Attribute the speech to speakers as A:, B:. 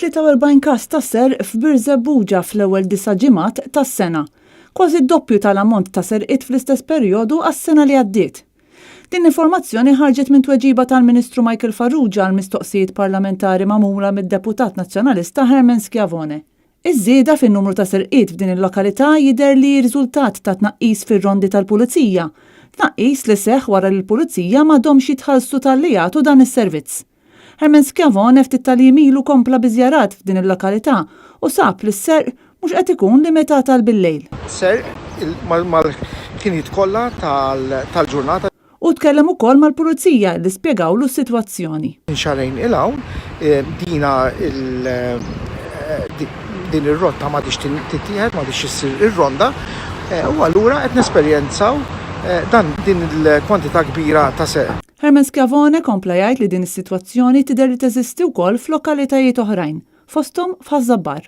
A: 43 każ ta' serq f'Birzebbuġa fl-ewwel 9 ġimgħat tas-sena, kważi d-doppju tal-ammont ta' serqiet fl-istess perjodu għas-sena li għaddiet. Din informazzjoni ħarġet minn tweġiba tal-Ministru Michael Farrugia għal mistoqsijiet parlamentari magħmula mid-Deputat Nazzjonalista Herman Schiavone. Iż-żieda fin-numru ta' serqiet f'din il-lokalità jidher li riżultat ta' tnaqqis fir-rondi tal-Pulizija, tnaqqis li seħħ wara li l-Pulizija m'għadhomx jitħallsu tal-li jagħtu dan is-servizz. Herman Schiavone ftit tal-jimilu kompla biżjarat f'din il-lokalità u sab li s-serq mhux qed ikun limitata għal bil-lejl.
B: Serq mal-ħinijiet kollha tal-ġurnata.
A: U tkellem ukoll mal-Pulizija li spjegawlu s-sitwazzjoni.
B: Xarejn il-hawn din ir-rotta ma tix tittieħed, ma tix issir ir-ronda u allura qed nesperjenzaw din il-kwantità kbira ta' serq.
A: Herman Schiavone kompla jgħid li din is-sitwazzjoni tidher li teżisti wkoll f'lokalitajiet oħrajn, fosthom f'Ħażabbar.